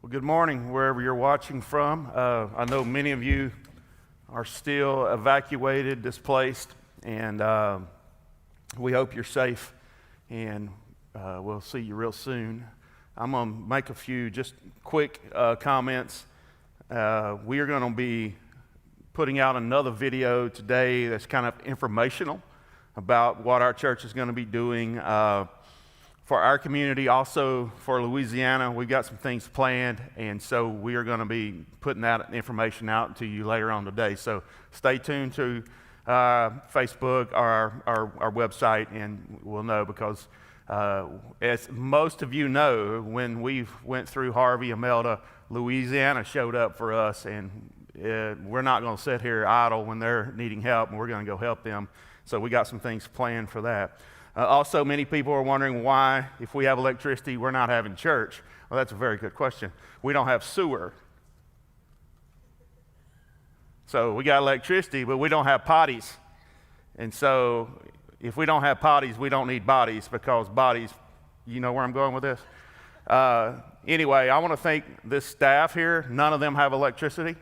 Well, good morning, wherever you're watching from. I know many of you are still evacuated, displaced, and we hope you're safe, and we'll see you real soon. I'm going to make a few just quick comments. We are going to be putting out another video today that's kind of informational about what our church is going to be doing for our community, also for Louisiana. We've got some things planned, and so we are going to be putting that information out to you later on today. So stay tuned to Facebook or our website, and we'll know, because as most of you know, when we went through Harvey, Imelda, Louisiana showed up for us, and we're not going to sit here idle when they're needing help, and we're going to go help them. So we got some things planned for that. Also, many people are wondering why, if we have electricity, we're not having church. Well, that's a very good question. We don't have sewer. So we got electricity, but we don't have potties. And so if we don't have potties, we don't need bodies, because bodies, you know where I'm going with this? Anyway, I want to thank this staff here. None of them have electricity.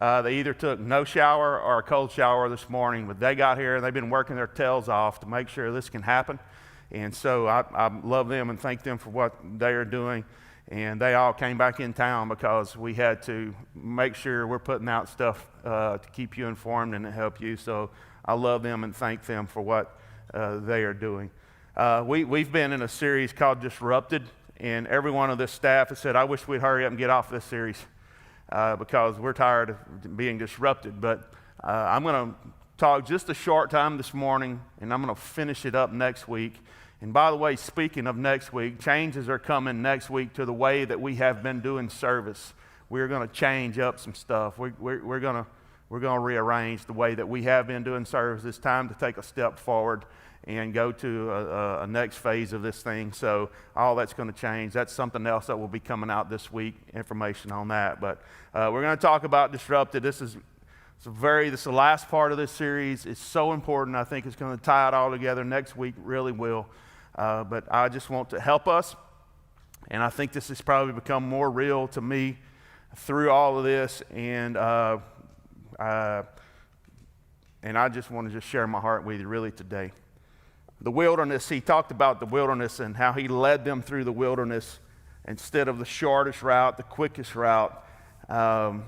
They either took no shower or a cold shower this morning, but they got here and they've been working their tails off to make sure this can happen. And so I love them and thank them for what they are doing. And they all came back in town because we had to make sure we're putting out stuff to keep you informed and to help you. So I love them and thank them for what they are doing. We've been in a series called Disrupted, and every one of this staff has said, I wish we'd hurry up and get off this series. Because we're tired of being disrupted. But I'm going to talk just a short time this morning, and I'm going to finish it up next week. And by the way, speaking of next week, changes are coming next week to the way that we have been doing service. We're going to change up some stuff. We're going to rearrange the way that we have been doing service. It's time to take a step forward and go to a next phase of this thing. So all that's going to change. That's something else that will be coming out this week, information on that. But we're going to talk about Disrupted. This is the last part of this series. It's so important. I think it's going to tie it all together. Next week really will. But I just want to help us. And I think this has probably become more real to me through all of this. And I just want to just share my heart with you really today. The wilderness, he talked about the wilderness and how he led them through the wilderness instead of the shortest route, the quickest route. The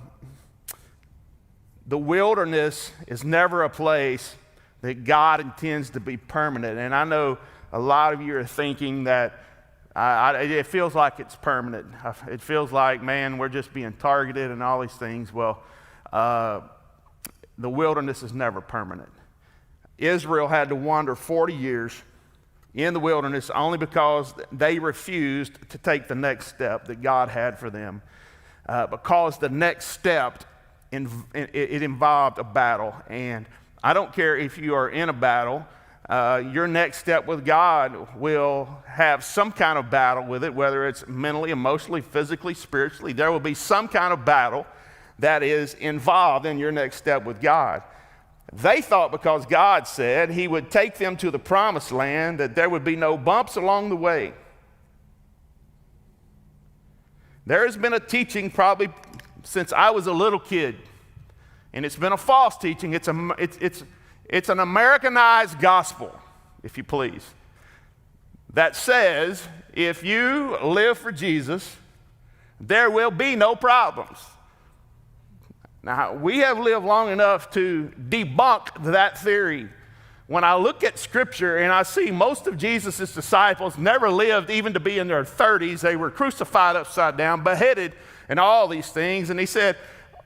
wilderness is never a place that God intends to be permanent. And I know a lot of you are thinking that it feels like it's permanent. It feels like, man, we're just being targeted and all these things. Well, the wilderness is never permanent. Israel had to wander 40 years in the wilderness only because they refused to take the next step that God had for them. Because the next step, it involved a battle. And I don't care if you are in a battle, your next step with God will have some kind of battle with it, whether it's mentally, emotionally, physically, spiritually. There will be some kind of battle that is involved in your next step with God. They thought because God said he would take them to the promised land that there would be no bumps along the way. There has been a teaching probably since I was a little kid, and it's been a false teaching. It's an Americanized gospel, if you please, that says if you live for Jesus, there will be no problems. Now, we have lived long enough to debunk that theory. When I look at Scripture and I see most of Jesus' disciples never lived even to be in their 30s, they were crucified upside down, beheaded, and all these things. And he said,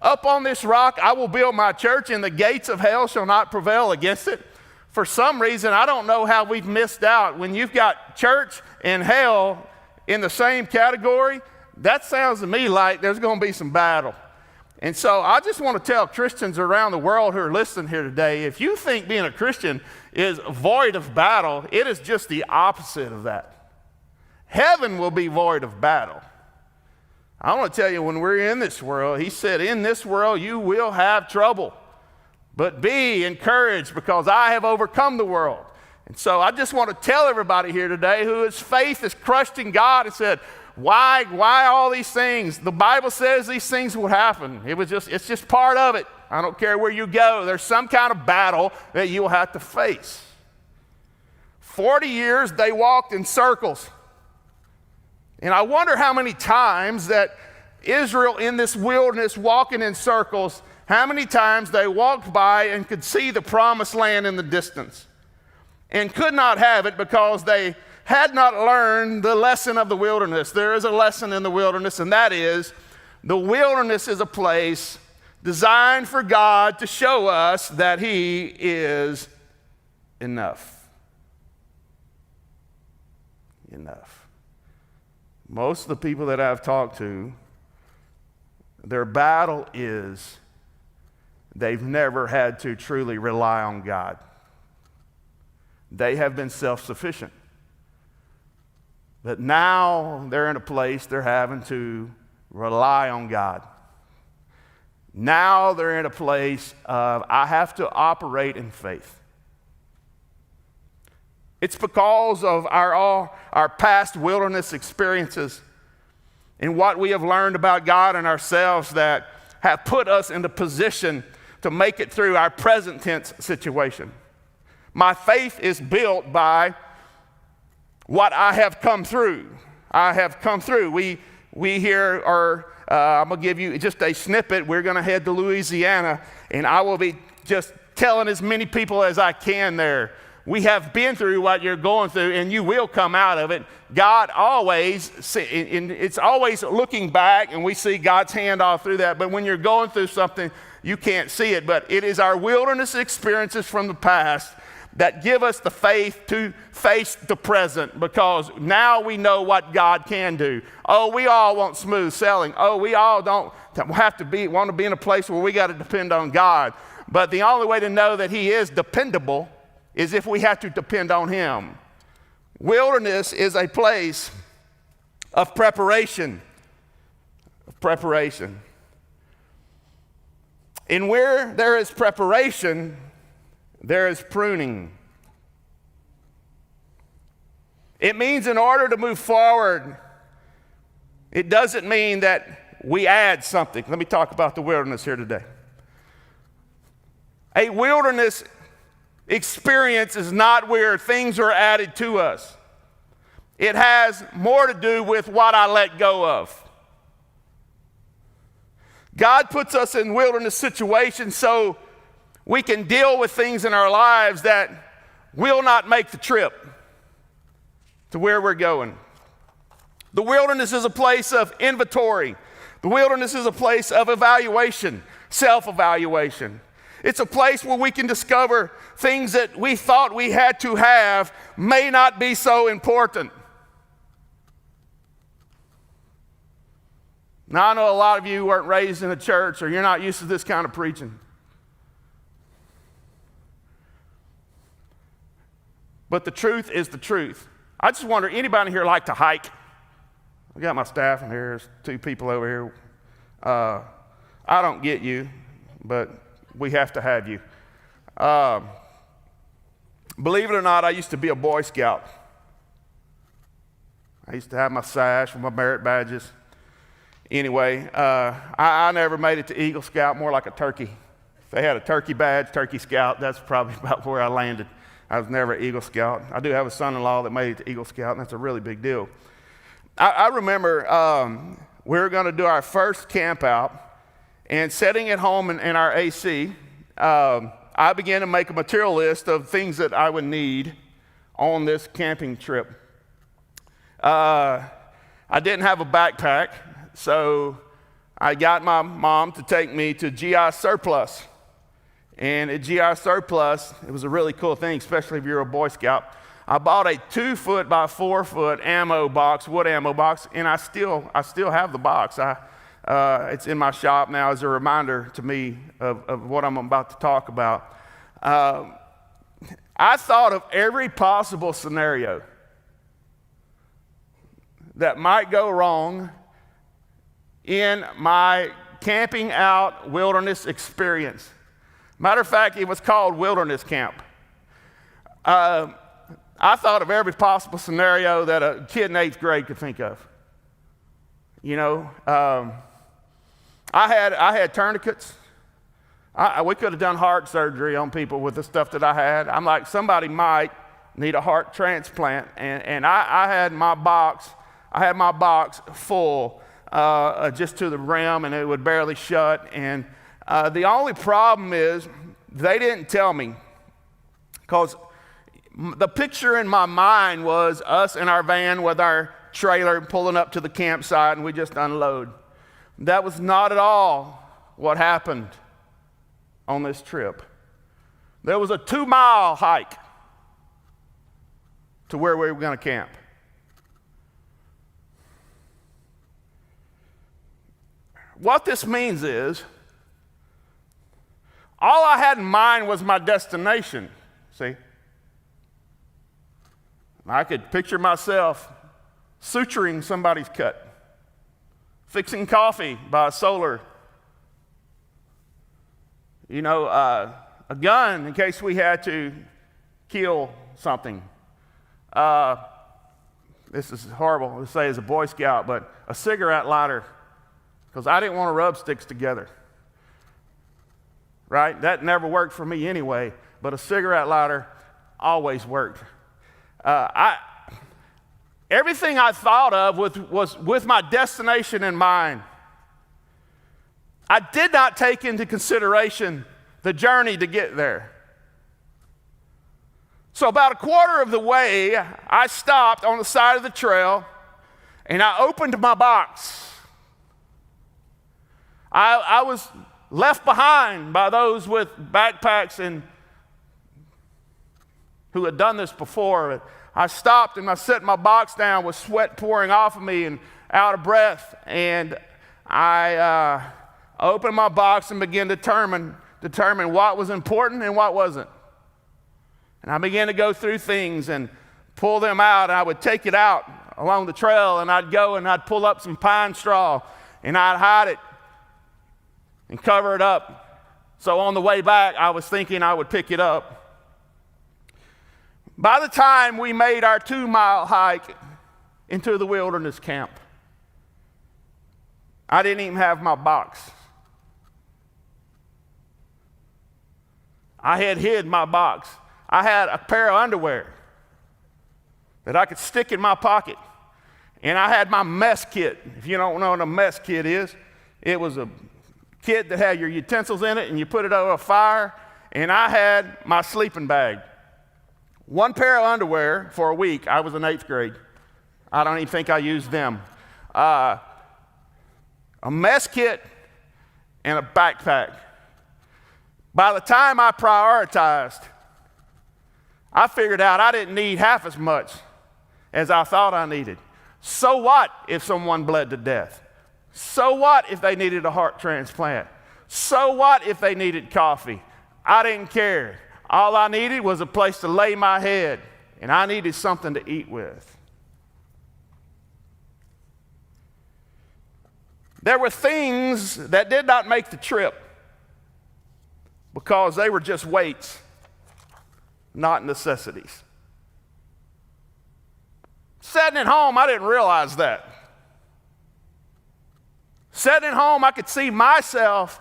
up on this rock I will build my church, and the gates of hell shall not prevail against it. For some reason, I don't know how we've missed out. When you've got church and hell in the same category, that sounds to me like there's going to be some battle. And so I just want to tell Christians around the world who are listening here today, if you think being a Christian is void of battle, it is just the opposite of that. Heaven will be void of battle. I want to tell you, when we're in this world, he said, in this world you will have trouble, but be encouraged because I have overcome the world. And so I just want to tell everybody here today whose faith is crushed in God and said, Why all these things? The Bible says these things will happen. It's just part of it. I don't care where you go. There's some kind of battle that you'll have to face. 40 years they walked in circles. And I wonder how many times that Israel in this wilderness walking in circles, how many times they walked by and could see the promised land in the distance and could not have it because they had not learned the lesson of the wilderness. There is a lesson in the wilderness, and that is the wilderness is a place designed for God to show us that He is enough. Enough. Most of the people that I've talked to, their battle is they've never had to truly rely on God. They have been self-sufficient. But now they're in a place they're having to rely on God. Now they're in a place of, I have to operate in faith. It's because of our past wilderness experiences and what we have learned about God and ourselves that have put us in the position to make it through our present tense situation. My faith is built by what I have come through. I have come through. We here are, I'm going to give you just a snippet. We're going to head to Louisiana, and I will be just telling as many people as I can there. We have been through what you're going through, and you will come out of it. God always, it's always looking back, and we see God's hand all through that. But when you're going through something, you can't see it. But it is our wilderness experiences from the past that give us the faith to face the present, because now we know what God can do. Oh, we all want smooth sailing. Oh, we all don't want to be in a place where we got to depend on God. But the only way to know that He is dependable is if we have to depend on Him. Wilderness is a place of preparation. And where there is preparation, there is pruning. It means in order to move forward, it doesn't mean that we add something. Let me talk about the wilderness here today. A wilderness experience is not where things are added to us. It has more to do with what I let go of. God puts us in wilderness situations so we can deal with things in our lives that will not make the trip to where we're going. The wilderness is a place of inventory. The wilderness is a place of evaluation, self-evaluation. It's a place where we can discover things that we thought we had to have may not be so important. Now, I know a lot of you weren't raised in a church, or you're not used to this kind of preaching. But the truth is the truth. I just wonder, anybody here like to hike? I got my staff in here. There's two people over here. I don't get you, but we have to have you. Believe it or not, I used to be a Boy Scout. I used to have my sash with my merit badges. Anyway, I never made it to Eagle Scout, more like a turkey. If they had a turkey badge, Turkey Scout, that's probably about where I landed. I was never an Eagle Scout. I do have a son-in-law that made it to Eagle Scout, and that's a really big deal. I remember we were going to do our first camp out, and sitting at home in our AC, I began to make a material list of things that I would need on this camping trip. I didn't have a backpack, so I got my mom to take me to GI Surplus. And at GI Surplus, it was a really cool thing, especially if you're a Boy Scout. I bought a 2-foot by 4-foot ammo box, wood ammo box, and I still have the box. It's in my shop now as a reminder to me of what I'm about to talk about. I thought of every possible scenario that might go wrong in my camping out wilderness experience. Matter of fact, it was called Wilderness Camp. I thought of every possible scenario that a kid in 8th grade could think of. You know, I had tourniquets. We could have done heart surgery on people with the stuff that I had. I'm like, somebody might need a heart transplant, and I had my box full just to the rim, and it would barely shut. And the only problem is they didn't tell me, because the picture in my mind was us in our van with our trailer pulling up to the campsite, and we just unload. That was not at all what happened on this trip. There was a 2-mile hike to where we were going to camp. What this means is, all I had in mind was my destination, see? I could picture myself suturing somebody's cut, fixing coffee by a solar, a gun in case we had to kill something. This is horrible to say as a Boy Scout, but a cigarette lighter, because I didn't want to rub sticks together. Right? That never worked for me anyway, but a cigarette lighter always worked. Everything I thought of was with my destination in mind. I did not take into consideration the journey to get there. So about a quarter of the way, I stopped on the side of the trail, and I opened my box. I was left behind by those with backpacks and who had done this before. I stopped and I set my box down with sweat pouring off of me and out of breath, and I opened my box and began to determine what was important and what wasn't. And I began to go through things and pull them out, and I would take it out along the trail, and I'd go and I'd pull up some pine straw and I'd hide it and cover it up. So on the way back, I was thinking I would pick it up. By the time we made our 2-mile hike into the wilderness camp, I didn't even have my box. I had hid my box. I had a pair of underwear that I could stick in my pocket. And I had my mess kit. If you don't know what a mess kit is, it was a kit that had your utensils in it, and you put it over a fire. And I had my sleeping bag. 1 pair of underwear for a week. I was in 8th grade. I don't even think I used them. A mess kit and a backpack. By the time I prioritized, I figured out I didn't need half as much as I thought I needed. So what if someone bled to death? So what if they needed a heart transplant? So what if they needed coffee? I didn't care. All I needed was a place to lay my head, and I needed something to eat with. There were things that did not make the trip because they were just weights, not necessities. Sitting at home, I didn't realize that. Sitting at home, I could see myself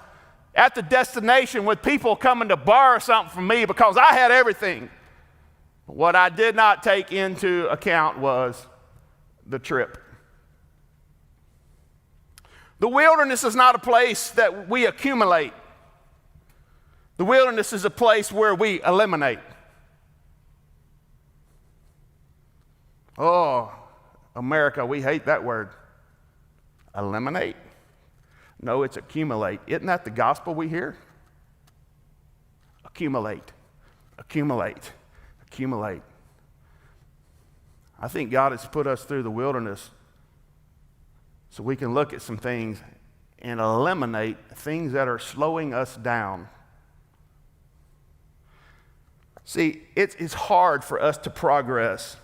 at the destination with people coming to borrow something from me because I had everything. What I did not take into account was the trip. The wilderness is not a place that we accumulate. The wilderness is a place where we eliminate. Oh, America, we hate that word. Eliminate? No, it's accumulate. Isn't that the gospel we hear? Accumulate, accumulate, accumulate. I think God has put us through the wilderness so we can look at some things and eliminate things that are slowing us down. See, it's hard for us to progress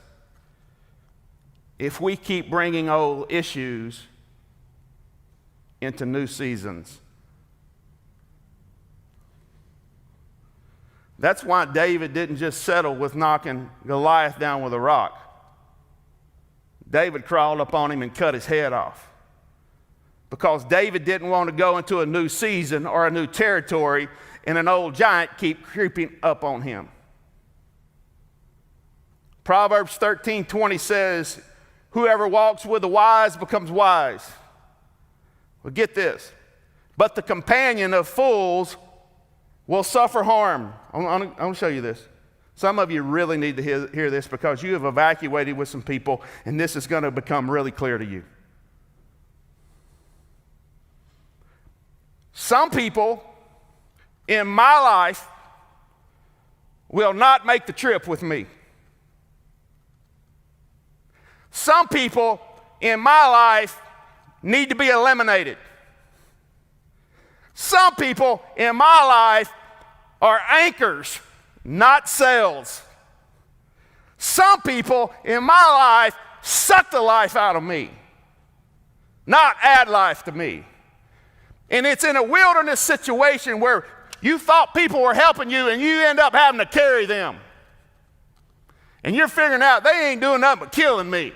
if we keep bringing old issues into new seasons. That's why David didn't just settle with knocking Goliath down with a rock. David crawled up on him and cut his head off. because David didn't want to go into a new season or a new territory and an old giant keep creeping up on him. Proverbs 13:20 says, whoever walks with the wise becomes wise. Well, get this. But the companion of fools will suffer harm. I'm going to show you this. Some of you really need to hear this because you have evacuated with some people, and this is going to become really clear to you. Some people in my life will not make the trip with me. Some people in my life need to be eliminated. Some people in my life are anchors, not sails. Some people in my life suck the life out of me, not add life to me. And it's in a wilderness situation where you thought people were helping you and you end up having to carry them. And you're figuring out they ain't doing nothing but killing me.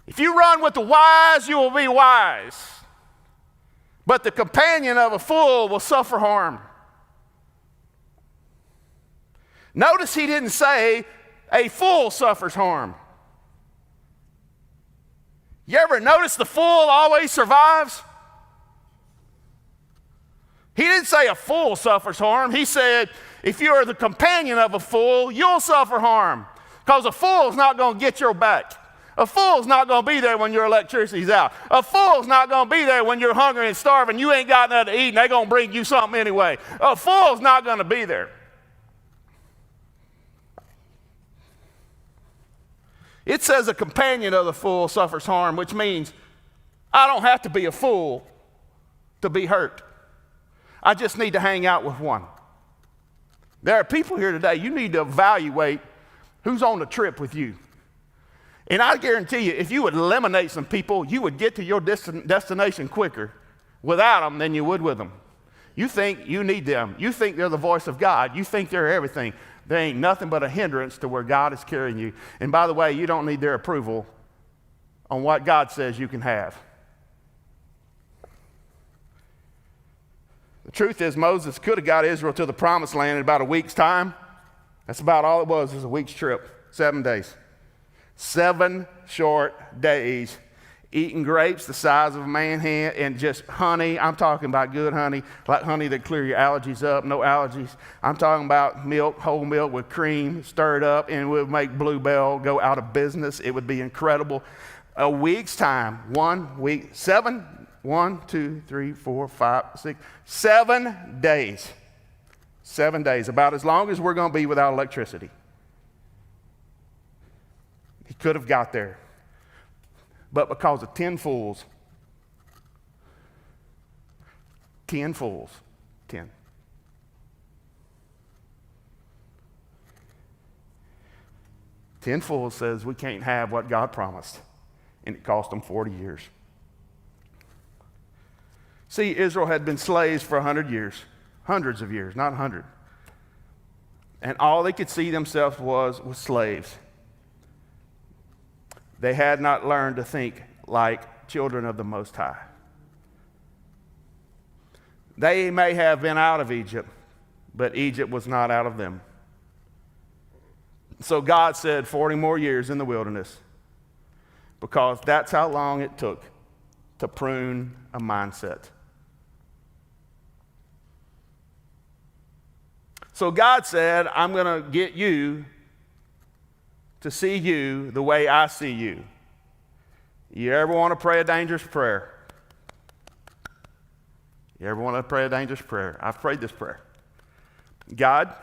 If you run with the wise, you will be wise. But the companion of a fool will suffer harm. Notice he didn't say a fool suffers harm. You ever notice the fool always survives? He didn't say a fool suffers harm. He said if you are the companion of a fool, you'll suffer harm. Because a fool's not going to get your back. A fool's not going to be there when your electricity's out. A fool's not going to be there when you're hungry and starving. You ain't got nothing to eat and they're going to bring you something anyway. A fool's not going to be there. It says a companion of the fool suffers harm, which means I don't have to be a fool to be hurt. I just need to hang out with one. There are people here today, you need to evaluate who's on the trip with you. And I guarantee you, if you would eliminate some people, you would get to your destination quicker without them than you would with them. You think you need them. You think they're the voice of God. You think they're everything. They ain't nothing but a hindrance to where God is carrying you. And by the way, you don't need their approval on what God says you can have. The truth is, Moses could have got Israel to the promised land in about a week's time. That's about all it was a week's trip, 7 days. 7 short days, eating grapes the size of a man's hand and just honey. I'm talking about good honey, like honey that clear your allergies up, no allergies. I'm talking about milk, whole milk with cream stirred up, and it would make Bluebell go out of business. It would be incredible. A week's time, 1 week, 7, 1, 2, 3, 4, 5, 6, 7 days. 7 days, about as long as we're going to be without electricity. He could have got there. But because of 10 fools, 10 fools, 10. Ten fools says we can't have what God promised. And it cost them 40 years. See, Israel had been slaves for 100 years. Hundreds of years, not 100. And all they could see themselves was slaves. They had not learned to think like children of the Most High. They may have been out of Egypt, but Egypt was not out of them. So God said 40 more years in the wilderness, because that's how long it took to prune a mindset. So God said, I'm going to get you to see you the way I see you. You ever want to pray a dangerous prayer? You ever want to pray a dangerous prayer? I've prayed this prayer. God,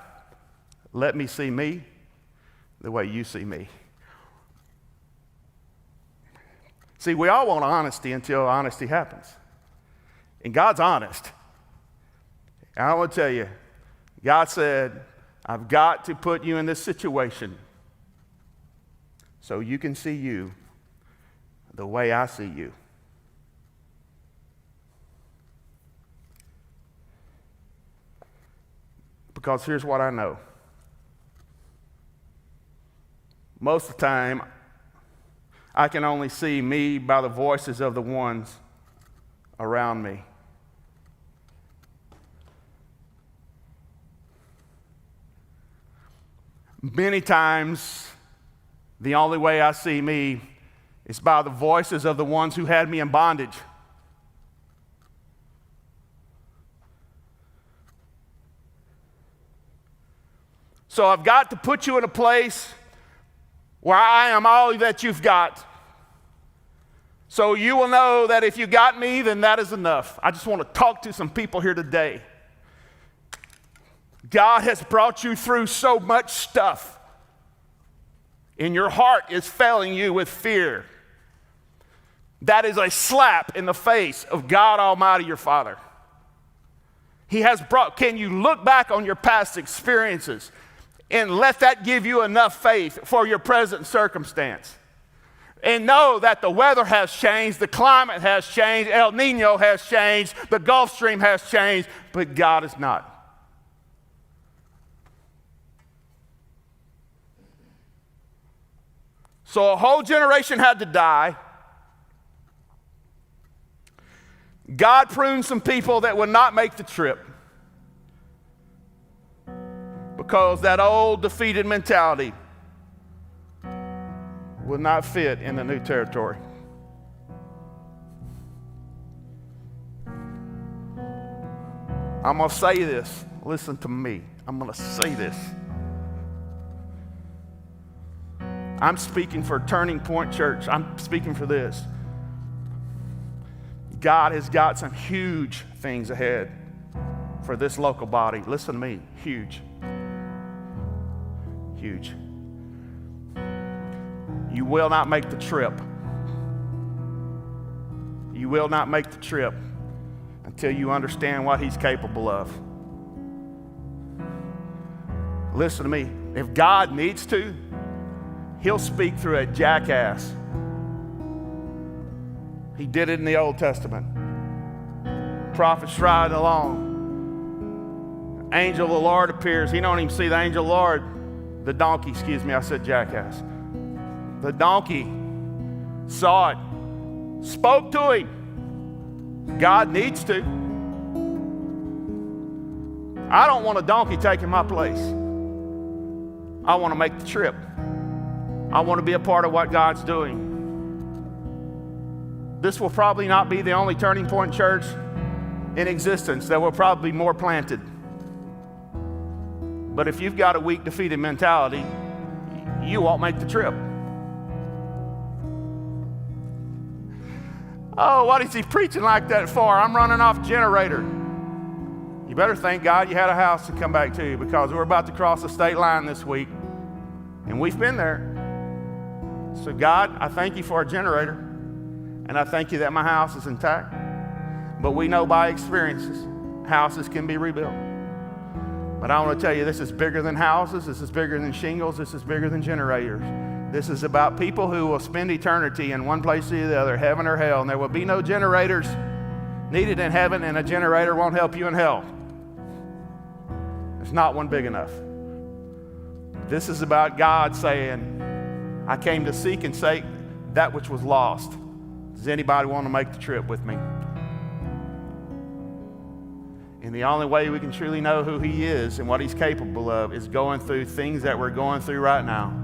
let me see me the way you see me. See, we all want honesty until honesty happens. And God's honest. And I want to tell you, God said, I've got to put you in this situation so you can see you the way I see you. Because here's what I know. Most of the time, I can only see me by the voices of the ones around me. Many times, the only way I see me is by the voices of the ones who had me in bondage. So I've got to put you in a place where I am all that you've got. So you will know that if you got me, then that is enough. I just want to talk to some people here today. God has brought you through so much stuff, and your heart is failing you with fear. That is a slap in the face of God Almighty, your Father. Can you look back on your past experiences and let that give you enough faith for your present circumstance? And know that the weather has changed, the climate has changed, El Nino has changed, the Gulf Stream has changed, but God is not. So a whole generation had to die. God pruned some people that would not make the trip because that old defeated mentality would not fit in the new territory. I'm going to say this. Listen to me. I'm going to say this. I'm speaking for Turning Point Church. I'm speaking for this. God has got some huge things ahead for this local body. Listen to me. Huge. Huge. You will not make the trip. You will not make the trip until you understand what He's capable of. Listen to me. If God needs to, He'll speak through a jackass. He did it in the Old Testament. Prophets riding along. Angel of the Lord appears. He don't even see the angel of the Lord. The donkey, excuse me, I said jackass. The donkey saw it, spoke to him. God needs to. I don't want a donkey taking my place. I want to make the trip. I want to be a part of what God's doing. This will probably not be the only Turning Point Church in existence. There will probably be more planted. But if you've got a weak, defeated mentality, you won't make the trip. Oh, what is he preaching like that for? I'm running off generator. You better thank God you had a house to come back to, because we're about to cross the state line this week, and we've been there. So God, I thank you for a generator, and I thank you that my house is intact. But we know by experiences, houses can be rebuilt. But I want to tell you, this is bigger than houses, this is bigger than shingles, this is bigger than generators. This is about people who will spend eternity in one place or the other, heaven or hell, and there will be no generators needed in heaven, and a generator won't help you in hell. There's not one big enough. This is about God saying, I came to seek and save that which was lost. Does anybody want to make the trip with me? And the only way we can truly know who He is and what He's capable of is going through things that we're going through right now.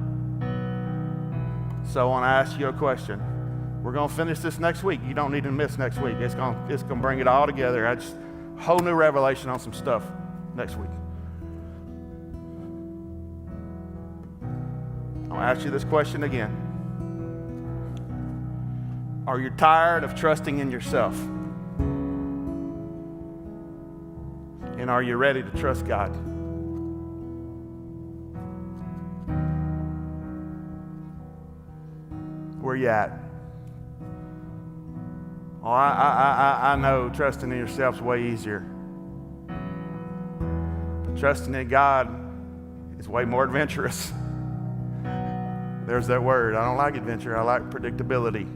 So I want to ask you a question. We're going to finish this next week. You don't need to miss next week. It's going to bring it all together. A whole new revelation on some stuff next week. I'll ask you this question again. Are you tired of trusting in yourself? And are you ready to trust God? Where you at? Oh, I know trusting in yourself is way easier. But trusting in God is way more adventurous. There's that word. I don't like adventure. I like predictability.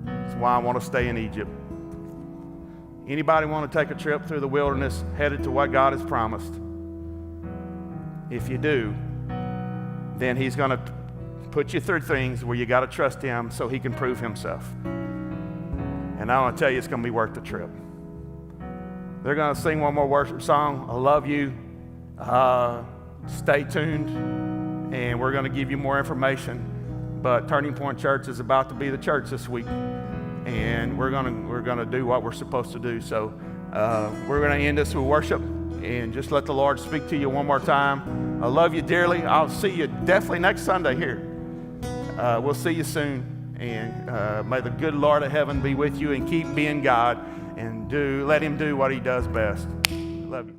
That's why I want to stay in Egypt. Anybody want to take a trip through the wilderness headed to what God has promised? If you do, then He's going to put you through things where you got to trust him so he can prove himself. And I want to tell you, it's going to be worth the trip. They're going to sing one more worship song. I love you. Stay tuned, and we're going to give you more information. But Turning Point Church is about to be the church this week, and we're going to do what we're supposed to do. So we're going to end this with worship, and just let the Lord speak to you one more time. I love you dearly. I'll see you definitely next Sunday here. We'll see you soon, and may the good Lord of heaven be with you, and keep being God, and let him do what he does best. Love you.